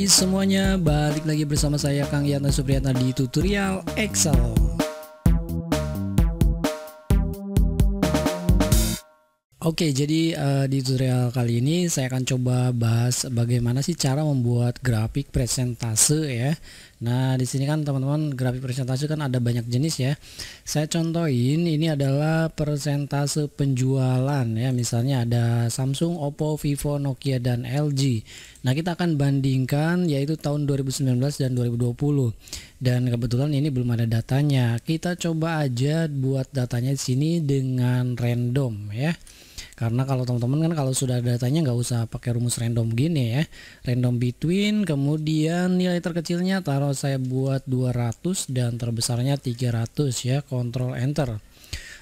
Hai semuanya, balik lagi bersama saya Kang Yana Supriyatna di tutorial Excel. Oke, jadi di tutorial kali ini saya akan coba bahas bagaimana sih cara membuat grafik presentase ya. Nah, di sini kan teman-teman grafik presentase kan ada banyak jenis ya. Saya contohin ini adalah presentase penjualan ya. Misalnya ada Samsung, Oppo, Vivo, Nokia dan LG. Nah, kita akan bandingkan yaitu tahun 2019 dan 2020. Dan kebetulan ini belum ada datanya. Kita coba aja buat datanya di sini dengan random ya. Karena kalau teman-teman kan kalau sudah ada datanya nggak usah pakai rumus random gini ya. Random between, kemudian nilai terkecilnya taruh saya buat 200 dan terbesarnya 300 ya. Ctrl Enter.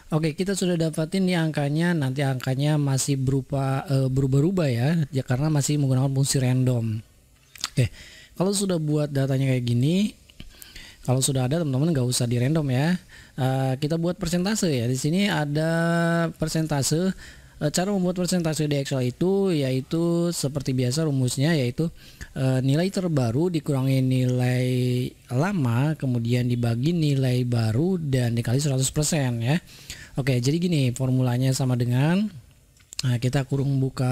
Oke, kita sudah dapatin nih angkanya. Nanti angkanya masih berupa berubah-ubah ya karena masih menggunakan fungsi random. Oke, kalau sudah buat datanya kayak gini, kalau sudah ada teman-teman nggak usah di random ya. Kita buat persentase ya. Di sini ada persentase. Cara membuat persentase di Excel itu yaitu seperti biasa rumusnya yaitu nilai terbaru dikurangi nilai lama kemudian dibagi nilai baru dan dikali 100% ya. Oke, jadi gini formulanya sama dengan kita kurung buka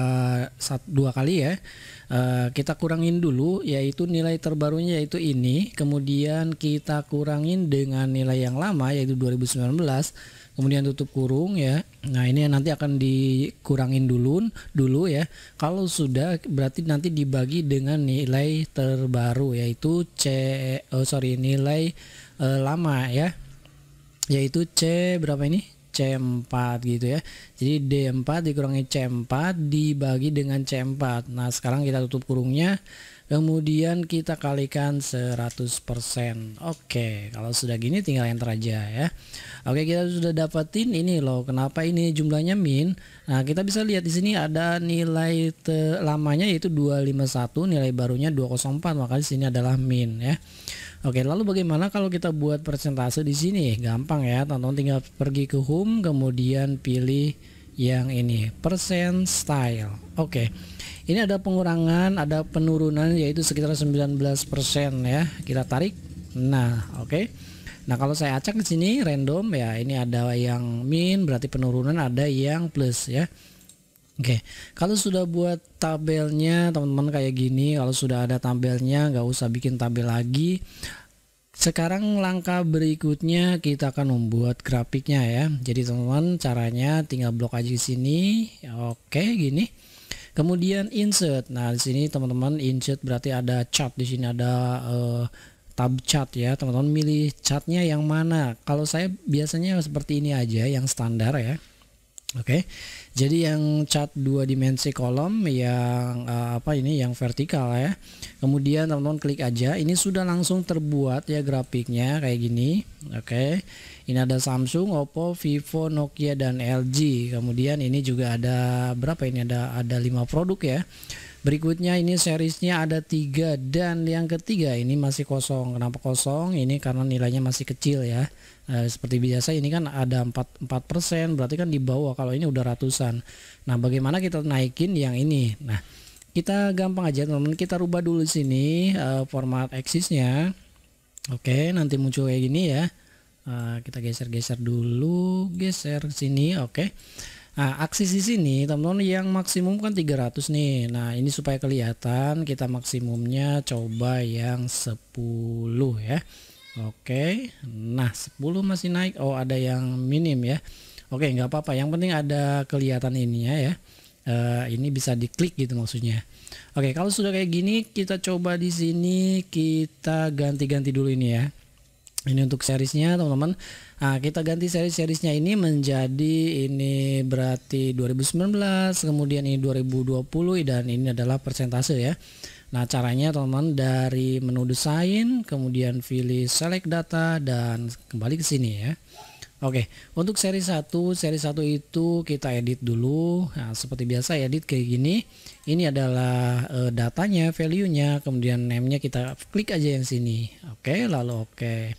dua kali ya. Kita kurangin dulu yaitu nilai terbarunya yaitu ini, kemudian kita kurangin dengan nilai yang lama yaitu 2019, kemudian tutup kurung ya. Nah, ini nanti akan dikurangin dulu ya. Kalau sudah berarti nanti dibagi dengan nilai terbaru yaitu nilai lama ya, yaitu C berapa ini? C4 gitu ya. Jadi D4 dikurangi C4 dibagi dengan C4. Nah, sekarang kita tutup kurungnya. Kemudian kita kalikan 100%. Oke, kalau sudah gini tinggal enter aja ya. Oke, kita sudah dapatin ini loh. Kenapa ini jumlahnya min? Nah, kita bisa lihat di sini ada nilai lamanya yaitu 251, nilai barunya 204, maka di sini adalah min ya. Oke, lalu bagaimana kalau kita buat persentase di sini? Gampang ya, teman-teman tinggal pergi ke home kemudian pilih yang ini, percent style. Oke. Ini ada pengurangan, ada penurunan yaitu sekitar 19% ya. Kita tarik. Nah, oke. Nah, kalau saya acak di sini random ya, ini ada yang min berarti penurunan, ada yang plus ya. Oke, kalau sudah buat tabelnya teman-teman kayak gini, kalau sudah ada tabelnya nggak usah bikin tabel lagi. Sekarang langkah berikutnya kita akan membuat grafiknya ya. Jadi teman-teman caranya tinggal blok aja di sini. Oke, gini. Kemudian insert. Nah, di sini teman-teman insert berarti ada chart, di sini ada tab chart ya. Teman-teman milih chartnya yang mana. Kalau saya biasanya seperti ini aja yang standar ya. Oke, jadi yang chart 2 dimensi kolom yang yang vertikal ya. Kemudian teman-teman klik aja, ini sudah langsung terbuat ya grafiknya kayak gini. Oke, ini ada Samsung, Oppo, Vivo, Nokia dan LG. Kemudian ini juga ada berapa ini, ada 5 produk ya. Berikutnya ini seriesnya ada 3 dan yang ketiga ini masih kosong. Kenapa kosong? Ini karena nilainya masih kecil ya. Seperti biasa ini kan ada 4%, berarti kan di bawah, kalau ini udah ratusan. Nah, bagaimana kita naikin yang ini? Nah, kita gampang aja teman-teman, kita rubah dulu sini format axisnya. Oke, nanti muncul kayak gini ya. Kita geser-geser dulu, geser sini. Oke. Nah, aksis di sini teman-teman yang maksimum kan 300 nih. Nah, ini supaya kelihatan kita maksimumnya coba yang 10 ya. Oke, nah 10 masih naik. Oh, ada yang minim ya. Oke, nggak apa-apa, yang penting ada kelihatan ininya ya. Ini bisa diklik gitu maksudnya. Oke, kalau sudah kayak gini kita coba di sini kita ganti-ganti dulu ini ya. Ini untuk seriesnya teman-teman. Nah, kita ganti seriesnya ini menjadi ini berarti 2019, kemudian ini 2020 dan ini adalah persentase ya. Nah, caranya teman-teman dari menu desain, kemudian pilih select data dan kembali ke sini ya. Oke, untuk seri 1 itu kita edit dulu. Nah, seperti biasa edit kayak gini. Ini adalah datanya, value-nya, kemudian name-nya kita klik aja yang sini. Oke, lalu oke.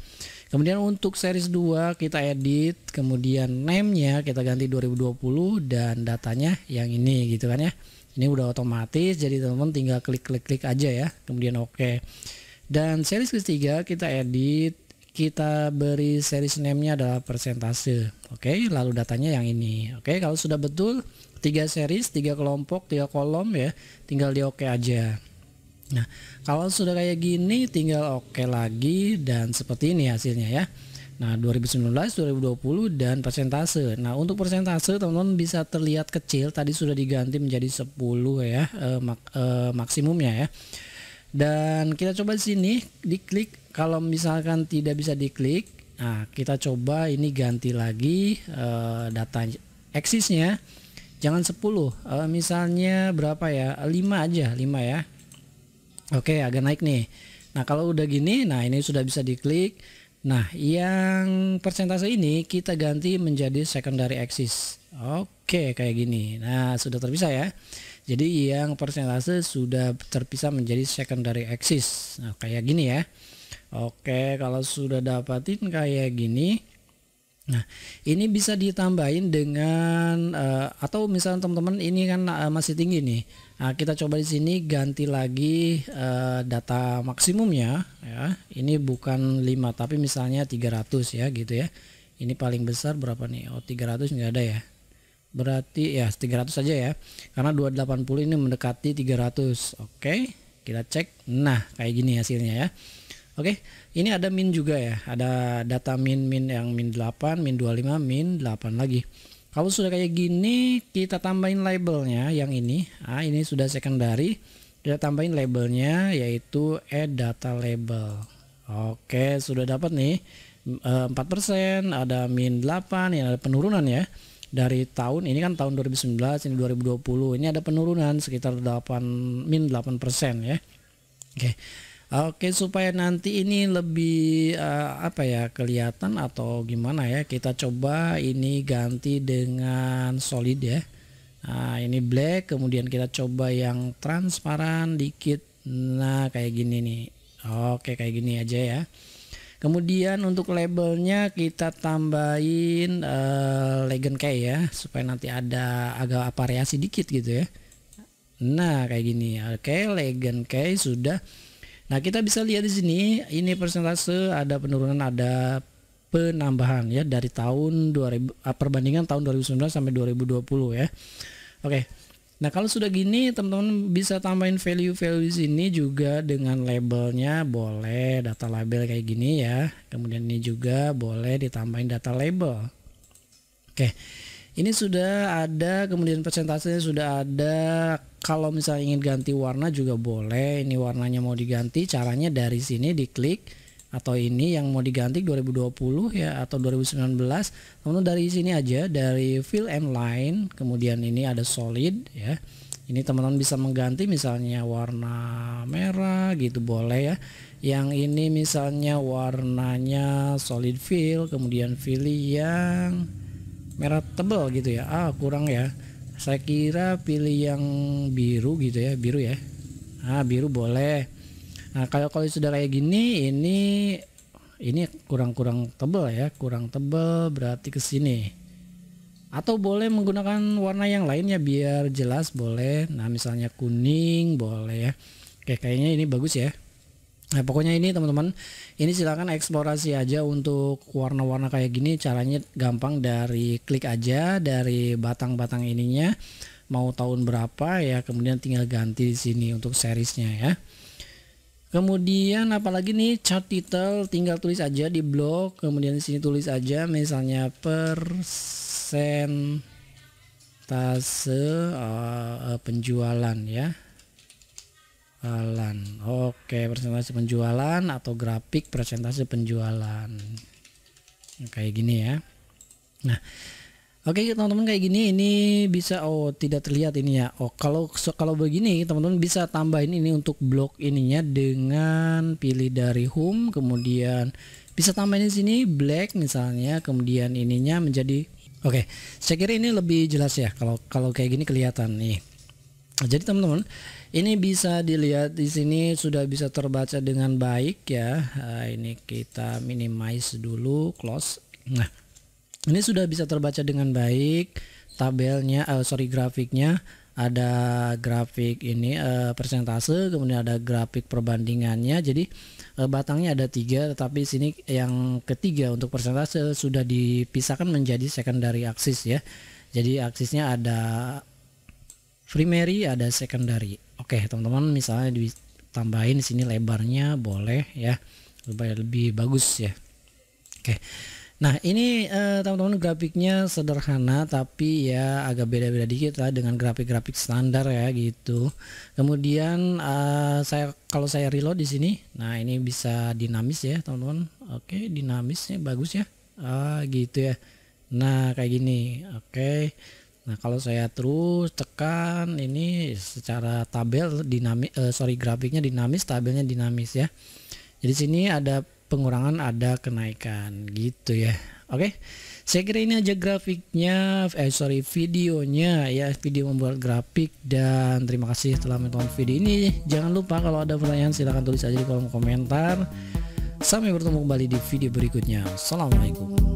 Kemudian untuk series 2 kita edit, kemudian name-nya kita ganti 2020 dan datanya yang ini gitu kan ya. Ini udah otomatis, jadi teman-teman tinggal klik aja ya, kemudian oke. Dan series ketiga kita edit, kita beri series name-nya adalah persentase. Oke, lalu datanya yang ini. Oke, kalau sudah betul 3 series, 3 kelompok, 3 kolom ya, tinggal di oke aja. Nah, kalau sudah kayak gini tinggal oke lagi dan seperti ini hasilnya ya. Nah, 2019, 2020 dan persentase. Nah, untuk persentase teman-teman bisa terlihat kecil, tadi sudah diganti menjadi 10 ya, maksimumnya ya. Dan kita coba di sini diklik, kalau misalkan tidak bisa diklik, nah kita coba ini ganti lagi data eksisnya, jangan 10, misalnya berapa ya, 5 aja, 5 ya. Oke, agak naik nih. Nah kalau udah gini, nah ini sudah bisa diklik. Nah yang persentase ini kita ganti menjadi secondary axis. Oke, kayak gini. Nah sudah terpisah ya. Jadi yang persentase sudah terpisah menjadi secondary axis. Nah kayak gini ya. Oke, kalau sudah dapatin kayak gini, nah ini bisa ditambahin dengan atau misalnya teman-teman ini kan masih tinggi nih. Nah kita coba di sini ganti lagi data maksimumnya ya. Ini bukan 5 tapi misalnya 300 ya gitu ya. Ini paling besar berapa nih? Oh 300 nggak ada ya. Berarti ya 300 saja ya, karena 280 ini mendekati 300. Oke, kita cek. Nah kayak gini hasilnya ya. Oke, ini ada min juga ya, ada data min yang min 8, min 25, min 8 lagi. Kalau sudah kayak gini kita tambahin labelnya yang ini. Nah ini sudah secondary, kita tambahin labelnya yaitu add data label. Oke, sudah dapat nih 4%, ada min 8, yang ada penurunan ya. Dari tahun ini kan tahun 2019, ini 2020, ini ada penurunan sekitar min 8% ya. Oke, supaya nanti ini lebih apa ya, kelihatan atau gimana ya, kita coba ini ganti dengan solid ya. Nah ini black, kemudian kita coba yang transparan dikit. Nah kayak gini nih. Oke, kayak gini aja ya. Kemudian untuk labelnya kita tambahin legend key ya, supaya nanti ada agak variasi dikit gitu ya. Nah kayak gini. Oke, legend key sudah. Nah kita bisa lihat di sini, ini persentase ada penurunan, ada penambahan ya dari tahun 2000, perbandingan tahun 2019 sampai 2020 ya. Oke. Nah kalau sudah gini teman-teman bisa tambahin value di sini juga dengan labelnya, boleh data label kayak gini ya. Kemudian ini juga boleh ditambahin data label. Oke, ini sudah ada, kemudian persentasenya sudah ada. Kalau misalnya ingin ganti warna juga boleh. Ini warnanya mau diganti, caranya dari sini diklik. Atau ini yang mau diganti 2020 ya atau 2019, teman-teman dari sini aja, dari fill and line, kemudian ini ada solid ya. Ini teman-teman bisa mengganti misalnya warna merah gitu boleh ya. Yang ini misalnya warnanya solid fill, kemudian pilih yang merah tebal gitu ya. Kurang ya. Saya kira pilih yang biru gitu ya, biru ya. Biru boleh. Nah kalau sudah kayak gini, ini kurang tebal ya, kurang tebal berarti ke sini. Atau boleh menggunakan warna yang lainnya biar jelas boleh. Nah misalnya kuning boleh ya. Oke, kayaknya ini bagus ya. Nah pokoknya ini teman-teman, ini silahkan eksplorasi aja untuk warna-warna kayak gini. Caranya gampang, dari klik aja dari batang-batang ininya, mau tahun berapa ya, kemudian tinggal ganti di sini untuk seriesnya ya. Kemudian apalagi nih, chart title tinggal tulis aja di blog, kemudian di sini tulis aja misalnya persentase penjualan ya. Oke, persentase penjualan atau grafik persentase penjualan. Kayak gini ya. Nah, oke teman-teman, kayak gini ini bisa, tidak terlihat ini ya. Kalau begini teman-teman bisa tambahin ini untuk blok ininya dengan pilih dari home, kemudian bisa tambahin di sini black misalnya, kemudian ininya menjadi oke. Saya kira ini lebih jelas ya kalau kayak gini kelihatan nih. Jadi teman-teman, ini bisa dilihat di sini sudah bisa terbaca dengan baik ya. Ini kita minimize dulu, close. Nah, ini sudah bisa terbaca dengan baik tabelnya, grafiknya. ada grafik ini persentase, kemudian ada grafik perbandingannya. Jadi batangnya ada 3, tetapi sini yang ketiga untuk persentase sudah dipisahkan menjadi secondary axis ya. Jadi aksisnya ada primary, ada secondary. Oke, teman-teman, misalnya ditambahin di sini lebarnya boleh ya, supaya lebih bagus ya. Oke. Nah, ini teman-teman grafiknya sederhana tapi ya agak beda-beda dikit lah dengan grafik-grafik standar ya gitu. Kemudian kalau saya reload di sini, nah ini bisa dinamis ya teman-teman. Oke, dinamisnya bagus ya. Gitu ya. Nah, kayak gini. Oke. Nah, kalau saya terus tekan ini secara tabel dinamis, grafiknya dinamis, tabelnya dinamis ya. Jadi sini ada pengurangan, ada kenaikan gitu ya. Oke, saya kira ini aja grafiknya, videonya ya, video membuat grafik. Dan terima kasih telah menonton video ini. Jangan lupa kalau ada pertanyaan silahkan tulis aja di kolom komentar. Sampai bertemu kembali di video berikutnya. Assalamualaikum.